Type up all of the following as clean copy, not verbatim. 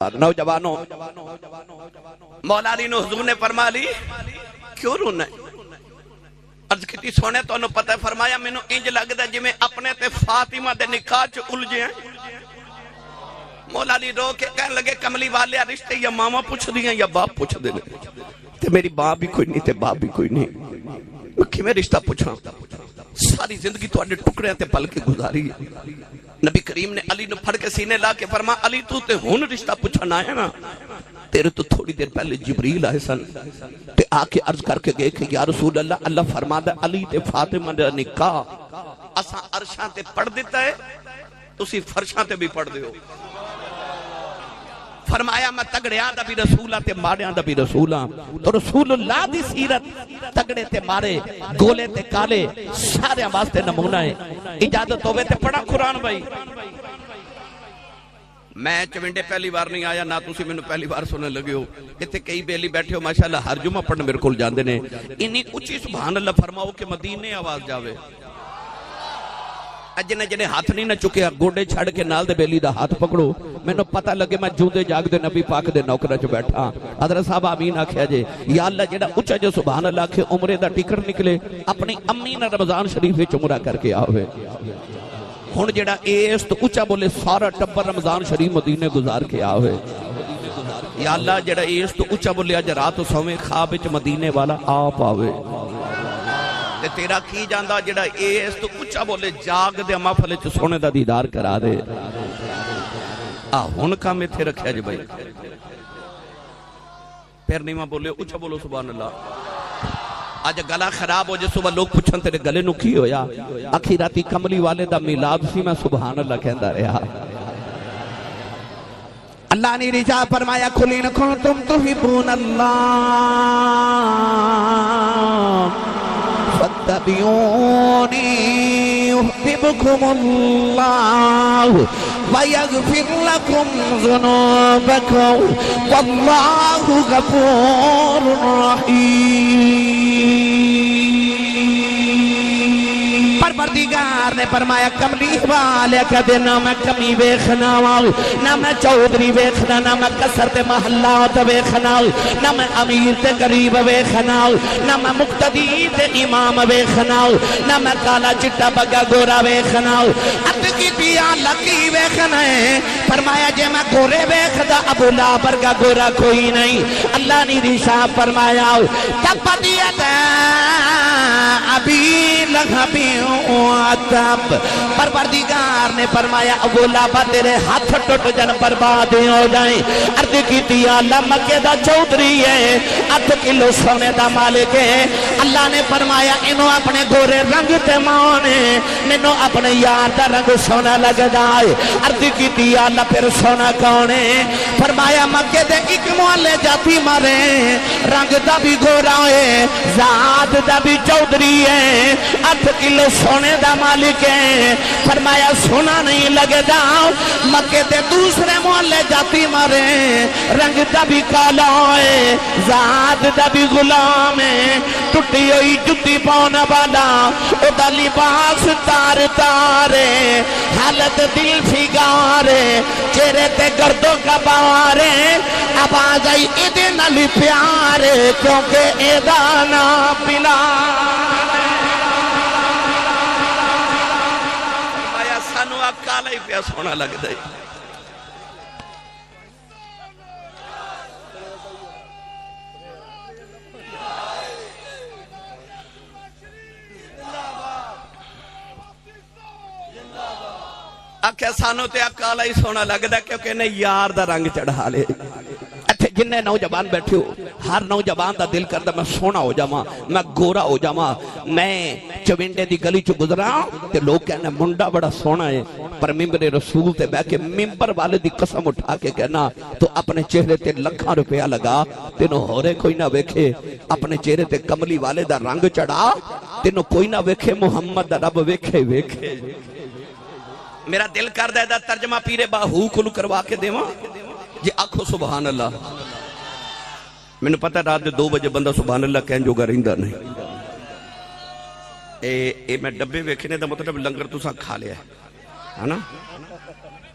نوجوانوں مولا علی نو حضور نے فرما لی کیوں رونا ہے؟ عرض کیتی سونے تو انہوں پتہ ہے فرمایا میں نو انج لگ دا جی میں اپنے تے فاطمہ دے نکاح چ الجھے ہیں۔ مولا علی رو کے کہنے لگے کملی والے رشتے یا ماما پوچھ دیاں یا باپ پوچھ دے تے میری باپ بھی کوئی نہیں تے باپ بھی کوئی نہیں، میں میں رشتہ پوچھاں؟ ساری زندگی تو اڈے ٹکڑے تے پل کے گزاری ہے۔ نبی کریم نے علی نو پھڑ کے سینے لا کے فرما علی تو تے ہن رشتہ پوچھنا ہے نا، تیرے تو تھوڑی دیر پہلے جبریل آئے سن تے آ کے عرض کر کے گئے کہ یا رسول اللہ اللہ فرما دا علی تے فاطمہ دا نکاح اساں عرشاں تے پڑھ دیتا ہے تسی فرشاں تے بھی پڑھ دیو۔ فرمایا میں تگڑیاں دا بھی رسولاں تے ماڑیاں دا بھی رسولاں، تو رسول اللہ دی سیرت تگڑے تے مارے گولے تے کالے سارے واسطے نمونہ ہے۔ اجازت ہوئے تے پڑھا قرآن بھائی۔ میں چونڈے پہلی بار نہیں آیا نہ تسی میں نے پہلی بار سننے لگے ہو، اتنے کئی بیلی بیٹھے ہو ماشاءاللہ ہر جمعہ پڑھنے میرے کول جاندے نے، انہی اچھی سبحان اللہ فرماؤ کہ مدینے آواز جاوے۔ جنہیں جنہیں ہاتھ نہیں نہ چکے گوڑے چھڑ کے نال دے بیلی دا ہاتھ پکڑو، میں نے پتہ لگے میں جوندے جاگ دے نبی پاک دے نوکرہ جو بیٹھا۔ حضرت صاحب آمین آکھیا جے یا اللہ جڑا اچھا جو سبحان اللہ کے عمرے دا ٹکٹ نکلے اپنی امی نہ رمضان شریف وچ عمرہ کر کے آوے۔ ہن جڑا ایس تو اچھا بولے سارا ٹبر رمضان شریف مدینے گزار کے آوے۔ یا اللہ جڑا ایس تو اچھا بولے اج رات سویں خواب وچ مدینے والا آپ آوے۔ تے تیرا کی جاندہ جڑا ایس تو اچھا بولے جاگ دے محفل وچ سونے دا دیدار کرا دے۔ ہن کام ایتھے رکھیا جی بھائی، پھر نہیں ماں بولے اچھا بولو سبحان اللہ۔ آج گلا خراب ہو جائے صبح لوگ پوچھن تیرے گلے نو کی ہویا، آخی راتی کملی والے دا میلاد سی میں سبحان اللہ کہندہ رہا۔ اللہ نے رجا فرمایا قُلْ إِن كُنتُمْ تُحِبُّونَ اللَّهَ فَاتَّبِعُونِي يُحْبِبْكُمُ اللَّهُ وَيَغْفِرْ لَكُمْ ذُنُوبَكُمْ وَاللَّهُ غَفُورٌ رَحِيمٌ۔ پروردگار نے فرمایا کملی والے کدے نہ میں کمی ویکھنا نہ میں چودھری ویکھنا نہ میں کسر تے محلات ویکھنا نہ میں امیر تے غریب ویکھنا نہ میں مقتدی تے امام ویکھنا نہ میں کالا چٹا بگا گورا ویکھنا۔ ات کیتی اللہ کی ویکھنا ہے؟ فرمایا جے میں گورے ویکھدا ابو لہب ورگا گورا کوئی نہیں۔ اللہ نے ارشاد فرمایا تبت ابی لہب وتب، پروردگار نے فرمایا ابو لہب تیرے ہاتھ ٹوٹ جن برباد ہو جائیں۔ عرض کیتی اللہ مکے دا چودھری ہے 8 کلو سونے دا مالک ہے۔ اللہ نے فرمایا انہوں اپنے گورے رنگ تے مانے مینوں اپنے یار دا رنگ سونا لگ جائے۔ عرض کیتی اللہ پھر سونا کون ہے؟ فرمایا مکے دے ایک محلے جاتی مارے رنگ دا بھی گورا ہے ذات دا بھی چودھری ہے 8 کلو سونے دا مالک ہے۔ فرمایا سونا نہیں لگے دا مکے دے دوسرے محلے جاتی مارے رنگ دا بھی کالا ہے ذات دا بھی غلام ہے۔ ٹوٹی ہوئی جتی پاؤنا والا او دا لباس تار تارے حالت دل فگارے چہرے تے گردوں کا بارے اب آ جائی ایدے نالی پیارے کیونکہ ایدہ نا پلا کالا ہی پیا سونا لگ دے۔ آکھے سانو تے کالا ہی سونا لگ دے کیونکہ انہیں یار دا رنگ چڑھا لے۔ جنہیں نوجوان بیٹھے ہو ہر نوجوان دا دل کردہ میں سونا ہو جاما میں گورا ہو جاما۔ میں چوینڈے دی گلی چو گزرا تے لوگ کہنا منڈا بڑا سونا ہے، پر ممبر رسول تے بہ کے ممبر والے دی قسم اٹھا کے کہنا تو اپنے چہرے تے لکھاں روپیہ لگا تینوں ہورے کوئی نہ ویکھے، اپنے چہرے تے کملی والے دا رنگ چڑھا تینوں کوئی نہ ویکھے محمد دا رب ویکھے ویکھے۔ میرا دل کردہ دا ترجمہ پیرے باہو کلو کروا کے دیواں جی آنکھو سبحان اللہ۔ میں نے پتا رات دے 2 بجے بندہ سبحان اللہ کہن جو گا رہندہ نہیں۔ اے میں ڈبے ویکھنے دا مطلب لنگر تو ساں کھا لیا ہے۔ ہے نا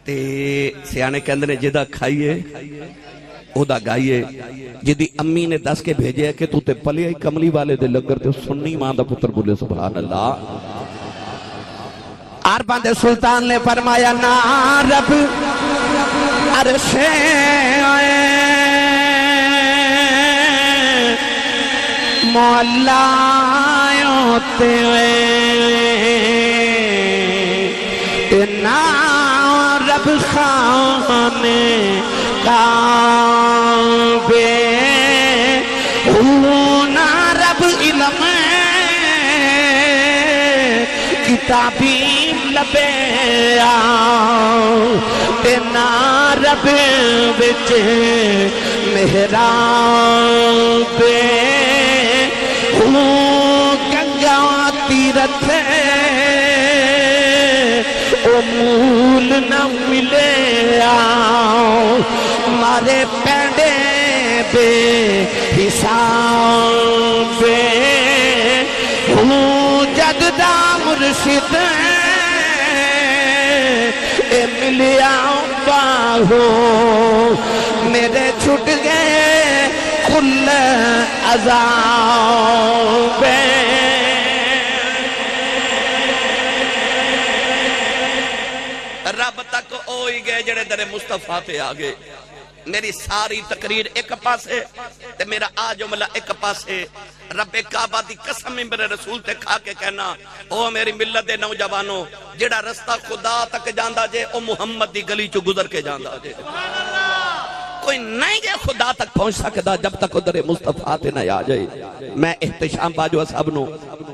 تے سیانے کہندے نے جدا کھائیے او دا گائیے جدی امی نے دس کے بھیجے کہ تو تے پلے ہی کملی والے دے لگر تے سنی ماں دا پتر بولے سبحان اللہ عرباں دے سلطان نے فرمایا نا رب عرش مولا تے نا رب خانے کعبے نا رب علم کتابی لبے نا رب بچ محراب گنگا تیرتھ مول نہ ملے مارے پینڈے بے حساب جددہ مرشد اے ملیا باہو میرے چھٹ گئے کل عذاب رب تک ہوئی گئے جڑے در مصطفیٰ تے آگے میری ساری تقریر ایک پاسے تے میرا جملہ ایک پاسے رب کعبہ دی قسم میرے رسول تے کھا کے کہنا او میری ملت دے نوجوانوں جڑا رستہ خدا تک جاندہ جے او محمد دی گلی چو گزر کے جاندہ جے کوئی نہیں گے خدا تک پہنچ سکتا جب تک ادھر مصطفیٰ تے نہ آ جائے میں احتشام باجو صاحب نو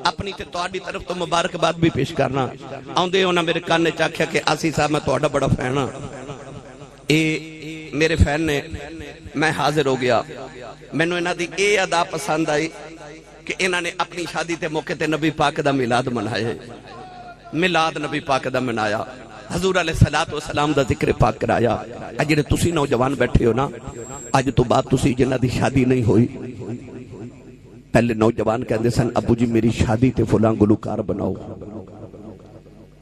اپنی تے توڑی طرف تو مبارک بات بھی پیش کرنا آن دے ہونا میرے کان نے چاکھیا کہ آسی صاحب میں توڑا بڑا فین ہاں میرے فین نے میں حاضر ہو گیا میں نے انہاں دی اے ادا پسند آئی کہ انہاں نے اپنی شادی تے موقع تے نبی پاک دا میلاد منائے میلاد نبی پاک دا منایا حضور علیہ السلام دا ذکر پاک کرایا اجڑے تسی نوجوان بیٹھے ہو نا آج تو بات تسی جنہ دی شادی نہیں ہوئی پہلے نوجوان کہندے سن ابو جی میری شادی تے فلاں گلوکار بناؤ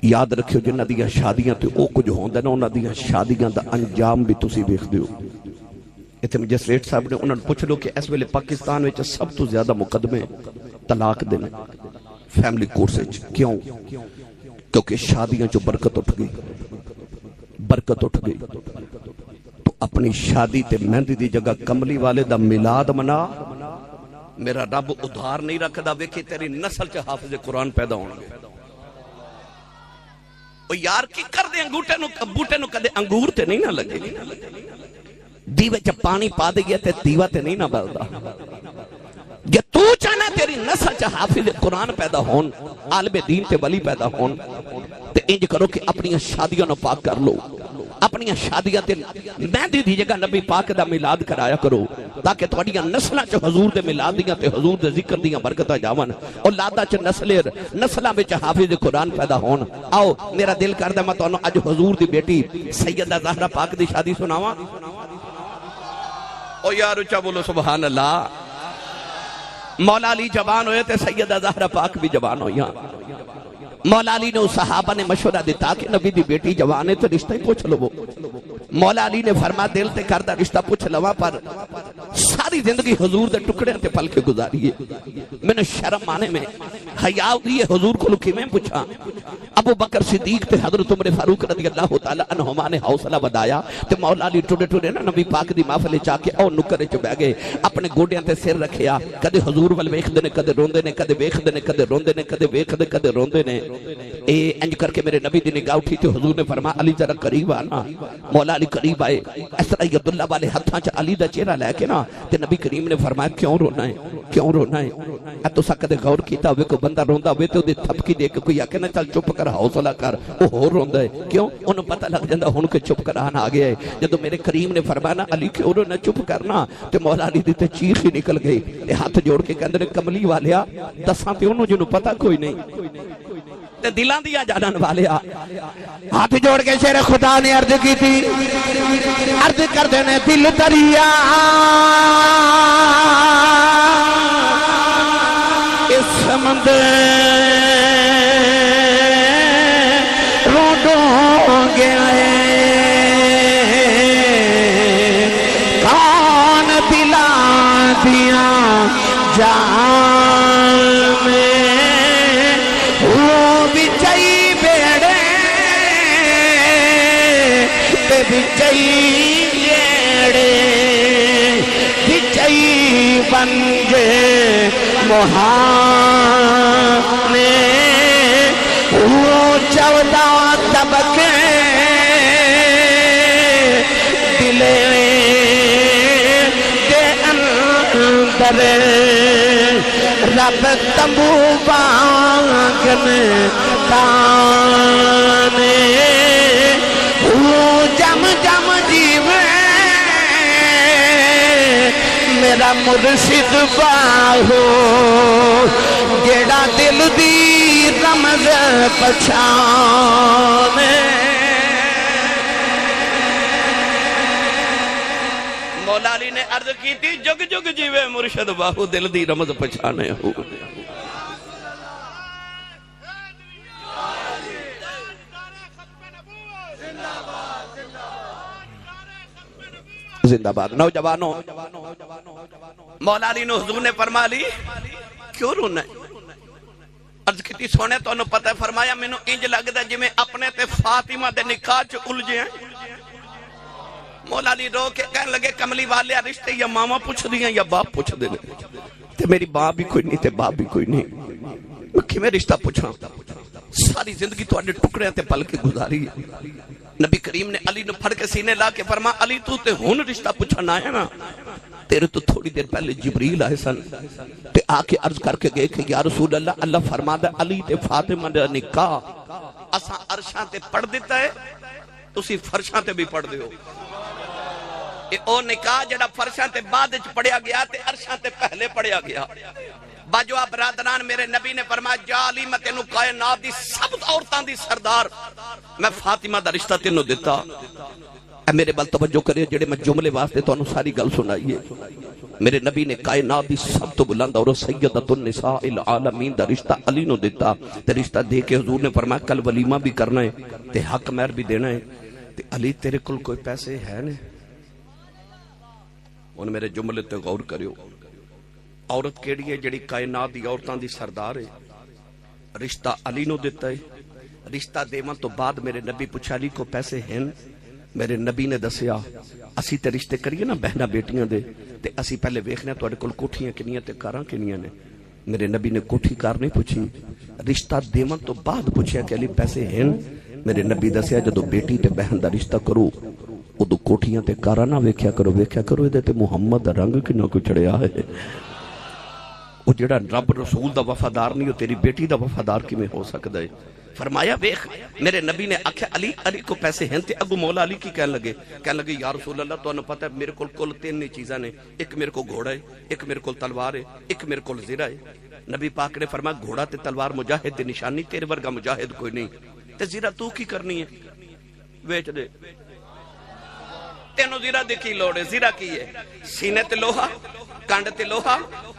یاد رکھو جنہ دیا شادیاں تے او کچھ ہوندے نا انہاں دیا شادیاں دا انجام بھی تسی دیکھ دیو اتنے مجسٹریٹ صاحب نے انہوں نے پوچھ لو کہ اس ویلے پاکستان میں سب تو زیادہ مقدمے طلاق دینے فیملی کورٹ سے کیوں کیونکہ شادیاں جو برکت اٹھ گئی تو اپنی شادی تے مہندی دی جگہ کملی والے دا میلاد منا میرا رب ادھار نہیں رکھ دا ویکھی تیری نسل چ حافظ قرآن پیدا ہونگے او یار کی کر دے بوٹے نو کدے انگور تے نہیں نہ لگے دیوے چ پانی پا دے گیا تے دیوہ تے نہیں نہ بلدا یہ تو چاہنا تیری نسل چا حافظ قرآن پیدا ہون عالم دین تے ولی پیدا ہون تے انج کرو کہ اپنی شادیوں نو پاک کر لو اپنی شادیاں تے مہندی دی جگہ نبی پاک دا میلاد کرایا کرو تاکہ تواڈیاں نسلاں چ حضور دے میلاد دیاں تے حضور دے ذکر دیاں برکتاں جاون اولاداں چ نسلاں وچ حافظ قرآن پیدا ہون آؤ میرا دل کردا میں تانوں اج حضور دی بیٹی سیدہ زہرا پاک دی شادی سناواں او یار اچھا بولو سبحان اللہ مولا علی جوان ہوئے تھے سیدہ زہرا پاک بھی جوان ہوئی مولا علی نے اس صحابہ نے مشورہ دیتا کہ نبی دی بیٹی جوان ہے تو رشتہ ہی پوچھ لو مولا علی نے فرما دل تے کردہ رشتہ پوچھ لوا پر ساری زندگی حضور دے ٹکڑے تے پل کے گزاریے میں نے شرم آنے میں حیاء دیئے حضور کو لکی میں پوچھا ابو بکر صدیق تے حضرت عمر فاروق رضی اللہ تعالیٰ عنہما نے حوصلہ بدایا تے مولا علی ٹوڑے ٹوڑے نا نبی پاک دی محفل چاہ کے او نکرے چ بہ گئے اپنے گوڑیاں تے سر رکھیا کدے حضور ول ویکھ دے نے کدے روندے نے کدے ویکھ دے نے کدے روندے نے کدے ویکھ دے کدے روندے نے اے انج کر کے میرے نبی دی نگاہ اٹھی تے حضور نے فرمایا علی ذرا قریب آنا مولا علی قریب آئے اس طرح عبداللہ والے ہتھاں چ علی دا چہرہ لے کے نا تے نبی کریم نے فرمایا کیوں رونا ہے اے تو کدے غور کیتا ہوئے کوئی بندہ روندا ہوئے تے اودی تھپکی دے کے کوئی آکے نا چل چپ کر حوصلہ کر او ہور روندا ہے کیوں اونوں پتہ لگ جاندا ہن کہ چپ کرانا آ گیا ہے جدوں میرے کریم نے فرمایا نا علی کیوں رونا چپ کرنا تے مولا علی دی تے چیخ ہی نکل گئی تے ہاتھ جوڑ کے کہندے نے کملی والیا دساں تے اونوں جنوں پتہ کوئی نہیں تے دلاں دیا جانن والیا ہاتھ جوڑ کے شیر خدا نے عرض کی تھی عرض کر دینے دل دریا اس سمندر روڈوں دیاں جان میں وہ بچائی بیڑے تے بچائی بیڑے بچائی بنجے مہانے وہ 14 طبقے دلے دے اندر رب تمبو بانگن تانے وہ جم جم جیوے میرا مرشد باہو جیڑا دل دی رمز پچھانے مولا علی نے عرض کی تھی جگ جگ جیوے مرشد باہو دل دی رمز پچھانے ہو زندہ باد نوجوانوں مولا علی نے حضور نے فرما لی کیوں رونا ہے عرض کیتی سونے تو انہوں پتہ فرمایا میں نے انج لگ دا جی میں اپنے تے فاطمہ دے نکاح چ الجھے ہیں مولا علی رو کے کہنے لگے کملی والے رشتے یا ماما پوچھ دیاں یا باپ پوچھ دے تے میری باپ بھی کوئی نہیں تے باپ بھی کوئی نہیں مکھی میں رشتہ پوچھا ساری زندگی تو اڈے ٹکڑے تے پل کے گزاری نبی کریم نے علی نے پھڑ کے سینے لا کے فرما علی تو تے ہون رشتہ پوچھنا ہے نا تیرے تو تھوڑی دیر پہلے جبریل آئے سن تے آ کے عرض کر کے گئے کہ یا رسول اللہ اللہ فرما دا علی تے فاطمہ دا نکاح اساں عرشاں تے پڑھ دیتا ہے تسی فرشاں تے بھی پڑھ دیو او نکاح جڑا فرشاں تے بعد وچ پڑھیا گیا تے عرشاں تے پہلے پڑھیا گیا باجوا برادران میرے نبی نے فرمایا جا علی میں تینوں کائنات دی سب عورتاں دی سردار میں فاطمہ دا رشتہ تینوں دیتا اے میرے بل توجہ کرے جڑے میں جملے واسطے تانوں ساری گل سنائیے میرے نبی نے کائنات دی سب تو بلند اور سیدۃ النساء العالمین دا رشتہ علی نو دیتا تے رشتہ دے کے حضور نے فرمایا کل ولیمہ بھی کرنا ہے تے حق مہر بھی دینا ہے تے علی تیرے کول کوئی پیسے ہے نے ان میرے جملے تے غور کریو عورت کیڑی ہے جڑی کائنات دی عورتاں دی سردار ہے رشتہ علی نو دیتا ہے رشتہ دیواں تو بعد میرے نبی پوچھا علی کو پیسے ہیں میرے نبی نے دسیا اسی تے رشتے کریے نا بہنا بیٹیاں دے تے اسی پہلے ویکھنے تواڈے کول کوٹھیاں کنیاں تے کاراں کنیاں نے میرے نبی نے کوٹھی کار نہیں پوچھی رشتہ دیواں تو بعد پوچھیا کہ علی پیسے ہیں میرے نبی دسیا جدو بیٹی تے بہن دا رشتہ کرو ادو کوٹھیاں تے کاراں نہ ویکھیا کرو ادے تے محمد دا رنگ کنا کوئی چڑھیا ہے وہ جڑا رب رسول دا وفادار نہیں ہو تیری بیٹی دا وفادار کی میں ہو سکتا ہے فرمایا ویخ میرے نبی نے آکھا علی کو پیسے ہیں تے اگو مولا علی کی کہنے لگے یا رسول اللہ تو انہوں پتہ ہے میرے کل 3 چیزاں نے ایک میرے کو گھوڑا ہے ایک میرے کو تلوار ہے ایک میرے کو زرہ ہے نبی پاک نے فرمایا گھوڑا تے تلوار مجاہد دی نشانی تیرے ورگا مجاہد کوئی نہیں تے زرہ تو کی کرنی ہے ویچ دے تینوں زرہ دی کی لوڑ ہے زرہ کی ہے سینے تے لوہا کانڈ تے لوہا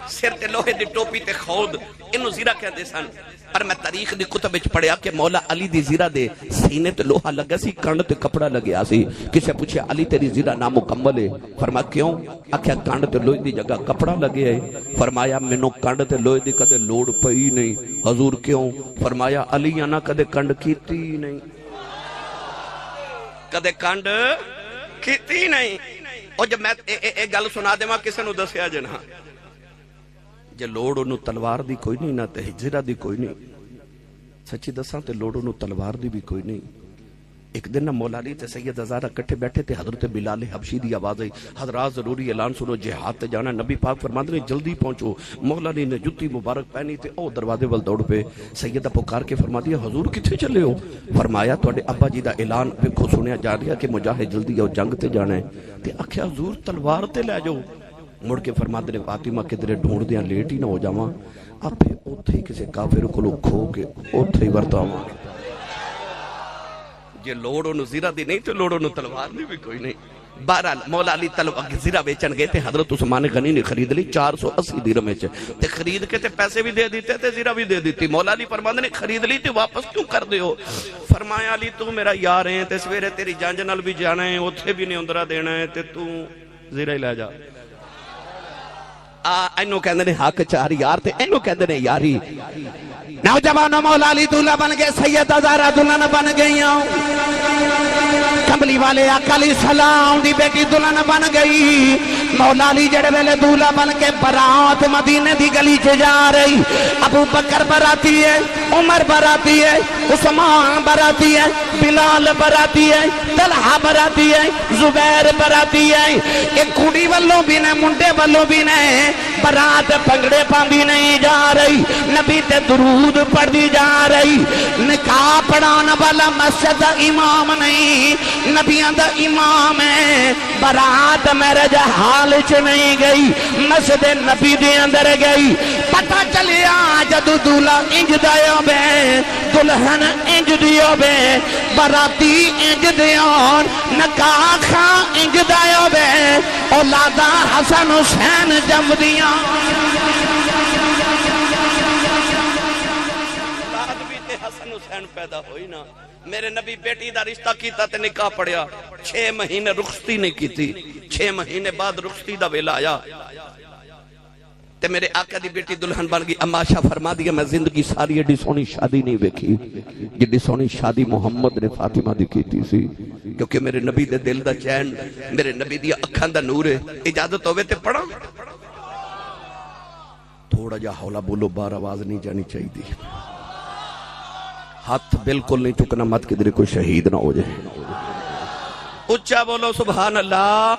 سر تے لوہے دی ٹوپی تے خود انہوں زیرہ کہہ دے سن پر میں تاریخ دی کتب وچ پڑھیا کہ مولا علی دی زیرہ دے سینے تے لوہا لگا سی کانڈ تے کپڑا لگیا سی کسے پوچھے علی تیری زیرہ نامکمل ہے فرمایا کیوں آکھیا کانڈ تے لوہے دی جگہ کپڑا لگیا ہے فرمایا مینوں کانڈ تے لوہے دی کدے لوڑ پئی نہیں حضور کیوں فرمایا علی انا کدے کانڈ کیتی نہیں کدے کانڈ کیتی نہیں اور جب میں ایک گل سنا دے ماں کسے نو دسیا جنا جے لوڑ انہوں تلوار دی کوئی نہیں نہ تے ہجرہ دی کوئی نہیں سچی دساں تے لوڑ انہوں تلوار دی بھی کوئی نہیں ایک دن نہ مولا علی تے سید ہزارہ کٹھے بیٹھے تے حضرت بلال حبشی دی آواز آئی حضرات ضروری اعلان سنو جہاد تے جانا نبی پاک فرماندے نے جلدی پہنچو مولا علی نے جتی مبارک پہنی تے او دروازے ول دوڑ پہ سیدہ پکار کے فرما دیا حضور کتھے چلے ہو فرمایا تواڈے ابا جی دا اعلان ویکھو سنیا جا رہا کہ مجاہد جلدی آؤ جنگ تے جانا ہے تے آکھیا حضور تلوار تے لے جاؤ مڑ کے فرماندے نے فاطمہ کدھر ڈھونڈدیاں لیٹ ہی نہ ہو جاواں اپے اوتھے ہی کسے کافر کولوں کھو کے اوتھے ہی ورتاواں جے لوڑ انہوں زیرہ دی نہیں تو لوڑ انہوں تلوار دی بھی کوئی نہیں بہرحال مولا علی تلوار زیرہ بیچن گئے تھے حضرت عثمان غنی نے خرید لی 480 درہم میں تے خرید کے تے پیسے بھی دے دیتے تے زیرہ بھی دے دیتی مولا علی فرماندے نے خرید لی تے واپس کیوں کر دے ہو فرمایا علی تو میرا یار ہیں تے سویرے تیری جانج نال بھی جانا ہے اوتھے بھی نہیں اندرا دینا ہے تے تو زیرہ ہی لے جا اینو کہندے نے حق چار یار تے اینو کہندے نے یاری نوجوانوں مولا علی دولہ بن گئے سیدہ زہرا دلہن بن گئی کملی والے آقا علیہ السلام دی بیٹی دلہن بن گئی مولا علی جڑے ویلے دولہ بن کے برات مدینے دی گلی چ جا رہی ابو بکر براتی ہے عمر براتی ہے عثمان براتی ہے بلال براتی ہے طلحہ براتی ہے زبیر براتی ہے ایک کڑی والوں بھی نے منڈے والوں بھی نے برات پنگڑے پاندی نہیں جا رہی نبی تے درود پڑھ دی جا رہی نکاح پڑھانا والا مسجد دا امام نہیں نبیان دا امام ہے برات میرے جہال چ نہیں گئی مسجد نبی دے اندر گئی پتہ چلیا جدو دولا انج دایو بے دلہن انج دیو بے براتی انج دیون نکاح خاں انج دایو بے اولادا حسن حسین جم دیاں اولاد بھی تے حسن حسین پیدا ہوئی نا میرے نبی بیٹی دا رشتہ کیتا تے نکاح پڑیا 6 مہینے رخصتی نہیں کیتی 6 مہینے بعد رخصتی دا ویلا آیا تے میرے آقا دی بیٹی دلہن بن گئی اما شاہ فرما دیا میں زندگی ساری ایڈی سونی شادی نہیں ویکھی جڑی سونی شادی محمد نے فاطمہ دی کیتی سی کیونکہ میرے نبی دے دل دا چین میرے نبی دی اکھاں دا نور ہے اجازت ہوئے تے پڑھا تھوڑا جا حولا بولو بار آواز نہیں جانی چاہی دی ہاتھ بالکل نہیں چکنا مت کدھر کوئی شہید نہ ہو جائے اچھا بولو سبحان اللہ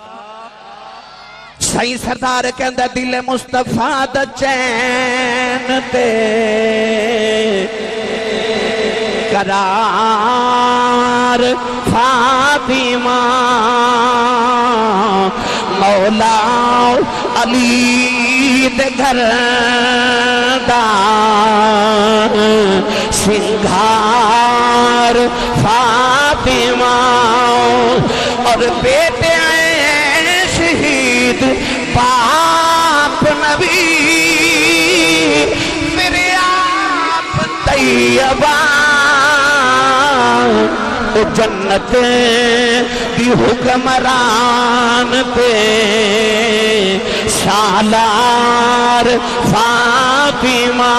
سائیں سردار کہندہ دل مصطفیٰ دا چین تے قرار فاطمہ مولا علی دے گھر دا سنگھار فاطمہ اور بیٹے آئے شہید باپ نبی میرے آپ طیبہ جنت دی حکمران تے سالار فاطمہ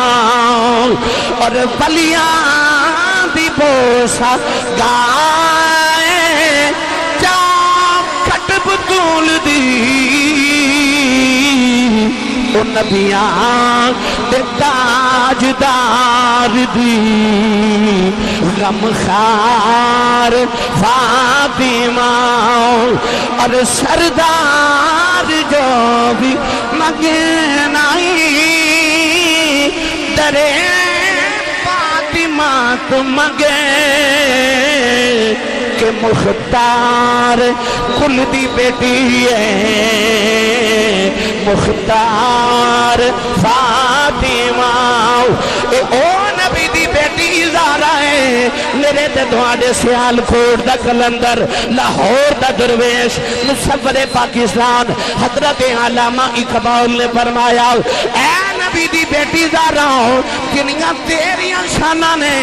اور ولیاں دی بوسا گائے چاکھٹ بطول دی او نبیان دے تاجدار دی غمخار فاطمہ اور سردار جو بھی مگنائی درے فاطمہ تو مگے کہ مختار کل دی بیٹی ہے مختار فاطمہ او نبی دی بیٹی زہرا ہے میرے تے دعاڑے سیال کوٹ دا کلندر لاہور دا درویش مصور پاکستان حضرت علامہ اقبال نے فرمایا اے نبی دی بیٹی زہرا کنیاں تیریاں شانہ نے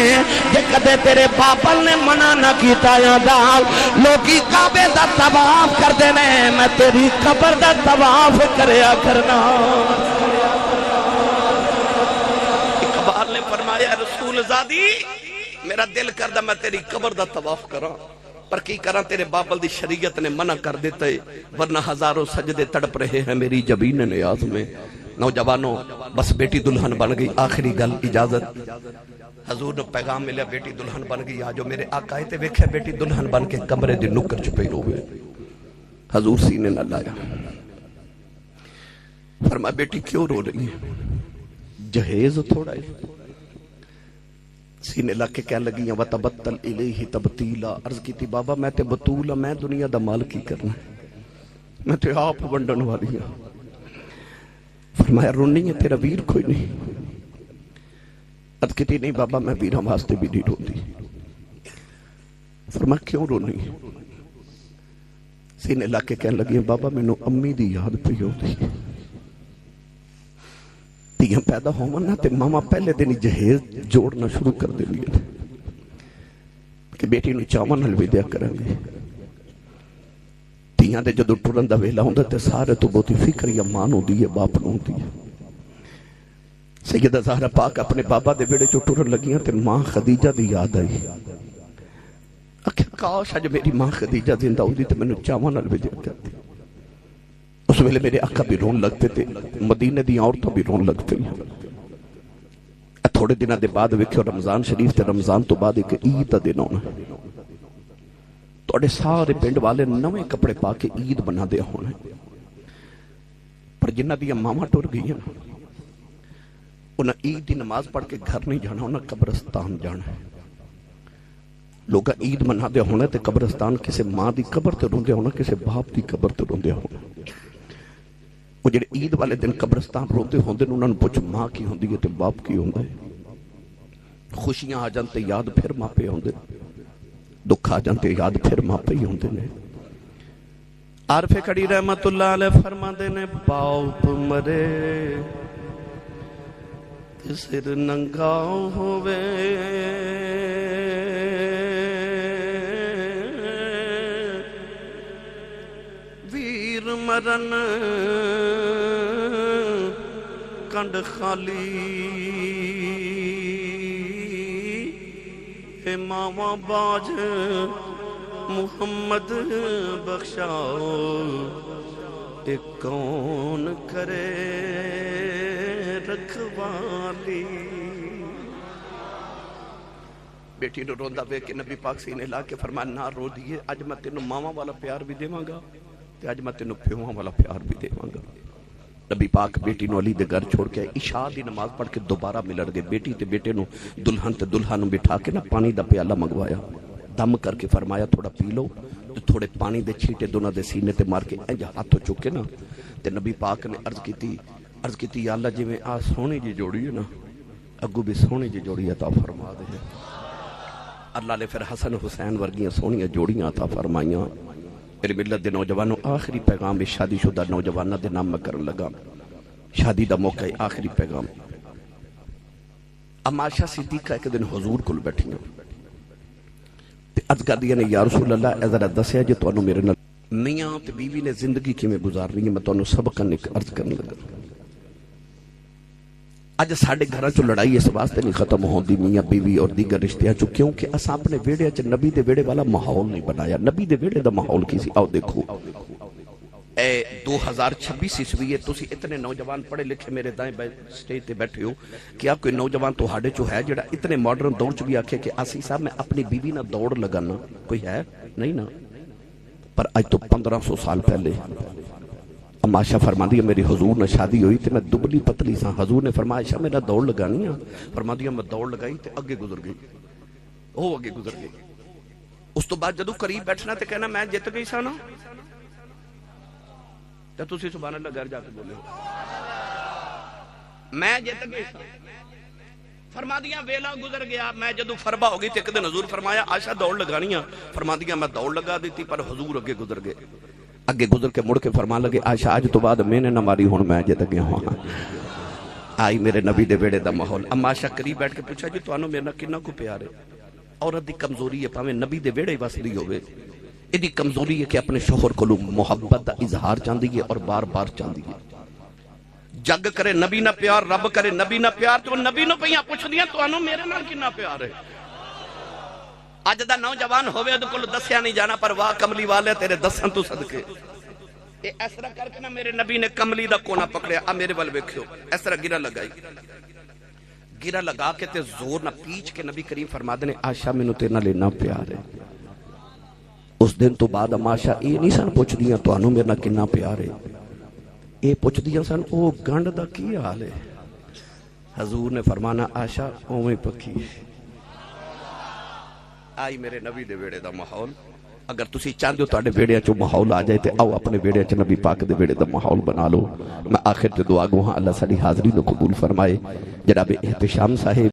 جے کدے تیرے باپل نے منع نہ کیتا یا دال لوگی کعبے دا طواف کر دینے میں تیری قبر دا طواف کریا کرنا اقبال نے فرمایا رسول زادی میرا دل کردہ میں تیری قبر دا طواف کراں پر کی کراں تیرے باپل دی شریعت نے منع کر دیتے ورنہ ہزاروں سجدے تڑپ رہے ہیں میری جبین نیاز میں نوجوانوں بس بیٹی دلہن بن گئی آخری گل اجازت حضور نے پیغام ملیا بیٹی دلہن بن گئی آجو میرے آقا آئے تے ویکھے بیٹی دلہن بن کے کمرے دی نکر چھپے ہوئے حضور سینے نہ لایا فرمایا بیٹی کیوں رو رہی ہے جہیز تھوڑا ہے سینے لگ کے کہنے لگی وَتَبَتَّلْ إِلَيْهِ تَبْتِيلًا عرض کی تھی بابا میں تے بطولہ میں دنیا دا مال کی کرنا ہے میں تے آپ ونڈن والی ہوں فرمایا رونی ہے تیرا ویر کوئی نہیں عرض کی تھی نہیں بابا میں ویرہ واسطے بھی نہیں روندی فرمایا کیوں رونی ہے سینے لگ کے کہنے لگی بابا میں نو امی دی یاد پہ ہوتی تیاں پیدا ہونا تے ماما پہلے دن جہیز جوڑنا شروع کر دے لیا کہ بیٹی نو چاون الوداع کریں گے ਧੀਆਂ ਦੇ ਜਦੋਂ ਟੁਰਨ ਦਾ ਵੇਲਾ ਹੁੰਦਾ ਤੇ ਸਾਰੇ ਤੋਂ ਬਹੁਤੀ ਫਿਕਰ ਹੀ ਮਾਂ ਨੂੰ ਹੁੰਦੀ ਹੈ, ਬਾਪ ਨੂੰ ਹੁੰਦੀ ਹੈ। ਸੈਯਦਾ ਜ਼ਾਹਰਾ ਪਾਕ ਆਪਣੇ ਬਾਬਾ ਦੇ ਵਿਹੜੇ ਚੋਂ ਟੁਰਨ ਲੱਗੀਆਂ ਤੇ ਮਾਂ ਖਦੀਜਾ ਦੀ ਯਾਦ ਆਈ। ਆਖਿਆ ਕਾਸ਼ ਅੱਜ ਮੇਰੀ ਮਾਂ ਖਦੀਜਾ ਜ਼ਿੰਦਾ ਹੁੰਦੀ ਤੇ ਮੈਨੂੰ ਚਾਵਾਂ ਨਾਲ ਵਿਜੇ ਕਰਦੀ। اس ویلے میرے آقا بھی رون لگتے تھے، مدینے دی عورتوں بھی رون لگتے ہیں۔ تھوڑے دنوں دے بعد ویکھو رمضان شریف تے رمضان تو بعد ایک عید دا دن ہونا، تواڈے سارے پنڈ والے نویں کپڑے پا کے عید بنا دے ہونا، پر جنہ دی ماما ٹر گئی ہیں انہاں عید دی نماز پڑھ کے گھر نہیں جانا، انہاں قبرستان جانا ہے۔ لوگا عید منا دے ہونا تے قبرستان کسے ماں دی قبر تے روندے ہونا، کسے باپ دی قبر تے روندے ہونا۔ وہ جڑے عید والے دن قبرستان روندے ہوندے انہاں نوں پوچھ ماں کی ہوندی ہے تے باپ کی ہوندا ہے۔ خوشیاں آ جان تے یاد پھر ماں پہ ہوندے، دکھ آ جان تے یاد پھر ماں پہ ہی ہوندے نے۔ عارف کڑی رحمت اللہ علیہ فرماندے نے باپ مرے تے سر ننگا ہووے، ویر مرن کنڈ خالی، اے ماما باج محمد بخشاؤ، اے کون کرے رکھوالی۔ بیٹی نو روندا وے کہ نبی پاک سینے لا کے فرمایا نہ رو دیئے، اج میں تینوں ماما والا پیار بھی دیواں گا تے اج میں تینوں پیواں والا پیار بھی دیواں گا۔ نبی پاک بیٹی نو علی دے گھر چھوڑ کے عشاء دی نماز پڑھ کے دوبارہ ملڑ گئے۔ بیٹی تے بیٹے نو دلہن تے دلہن بٹھا کے نہ پانی دا پیالہ منگوایا، دم کر کے فرمایا تھوڑا پی لو، تو تھوڑے پانی دے چھیٹے دونوں دے سینے تے مار کے انج ہاتھوں چکے نا تے نبی پاک نے عرض کیتی یا اللہ جی میں آ سونی جی جوڑی ہے نا اگو بھی سونی جی جوڑی عطا فرما دے۔ اللہ نے پھر حسن حسین ورگیاں سونیاں جوڑیاں عطا فرمائیاں۔ میری ملت دے نوجوانوں آخری پیغام اس شادی شدہ نوجوانہ دے نام میں کرن لگا، شادی دا موقع ہے آخری پیغام۔ اما عائشہ صدیقہ ایک دن حضور کل بیٹھیاں تے عرض کر دیا نے یا رسول اللہ اے ذرا دسیا جے تانوں میرے نال میاں تے بیوی نے زندگی کیویں گزارنی ہے، میں تانوں سبق عرض کرن لگا۔ اج ساڈے گھراں چ لڑائی اس واسطے نہیں ختم ہوندی میاں بیوی اور دیگر رشتیاں چ کیونکہ اساں اپنے ویڑے چ نبی دے ویڑے والا ماحول نہیں بنایا۔ نبی دے ویڑے دا ماحول کی سی؟ آؤ دیکھو اے 2026 عیسوی ہے، تسی اتنے نوجوان پڑھے لکھے میرے دائیں سٹیج تے بیٹھے ہو، کیا کوئی نوجوان تہاڈے چ ہے جڑا اتنے ماڈرن دور چ بھی آکھے کہ آسی صاحب میں اپنی بیوی نہ دوڑ لگانا؟ کوئی ہے نہیں نا۔ پر اج تو 1500 سال پہلے اما عائشہ فرماندی ہے میری حضور نے شادی ہوئی تے میں دبلی پتلی سا، حضور نے فرمایا عائشہ میرا دوڑ لگانی ہے، فرماندی ہے میں دوڑ لگائی تے اگے گزر گئی، وہ اگے گزر گئی۔ اس تو بعد جدو قریب بیٹھنا تے کہنا میں جت گئی سا نا، تے تسی سبحان اللہ گھر جا کے بولے ہو میں جت گئی سا۔ فرما دیا ویلا گزر گیا، میں جدو فربا ہو گئی تے ایک دن حضور فرمایا عائشہ دوڑ لگانی ہے، فرما دیا میں دوڑ لگا دیتی پر حضور اگے گزر گئے۔ اگے گزر کے مڑ کے فرمان لگے عائشہ آج تو بعد میں نے نہ ماری ہون میں جت گیا ہوں۔ آئی میرے نبی دے ویڑے دا ماحول۔ اما عائشہ قریب بیٹھ کے پوچھا جی توانوں میرے کنا کو پیار ہے؟ عورت دی کمزوری ہے پاویں نبی دے ویڑے وسدی ہوئے، ایدی کمزوری ہے کہ اپنے شوہر کو محبت دا اظہار چاندی ہے اور بار بار چاندی ہے۔ جگ کرے نبی نہ پیار، رب کرے نبی نہ پیار، تو نبی نو پہیاں پوچھ دیا توانوں میرے نال کنا پیار ہے؟ اج دا نوجوان ہوئے دو کل دسیا نہیں جانا، پر واہ کملی والے تیرے دسن تو صدقے۔ اے اس طرح کر کے نا میرے نبی نے کملی دا کونا پکڑیا، آ میرے وال ویکھیو، اس طرح گرہ لگائی، گرہ لگا کے تے زور نہ پیچ کے نبی کریم فرما دے نے عائشہ میں نو تیرے نال اتنا پیار ہے۔ اس دن تو بعد اما عائشہ اے نہیں سن پوچھ دیاں توانوں میرے نال کنا پیار ہے، اے پوچھ دیاں سن او گنڈ دا کی حال ہے؟ حضور نے فرمانا عائشہ اوویں پکی ہے۔ آئی میرے نبی دے ویڑے دا ماحول۔ اگر تسی چاہتے ہو تواڈے ویڑے چ ماحول آ جائے تے آؤ اپنے ویڑے چ نبی پاک دے ویڑے دا ماحول بنا لو۔ میں آخر تے دعا گو ہاں اللہ ساری حاضری نو قبول فرمائے۔ جناب احتشام صاحب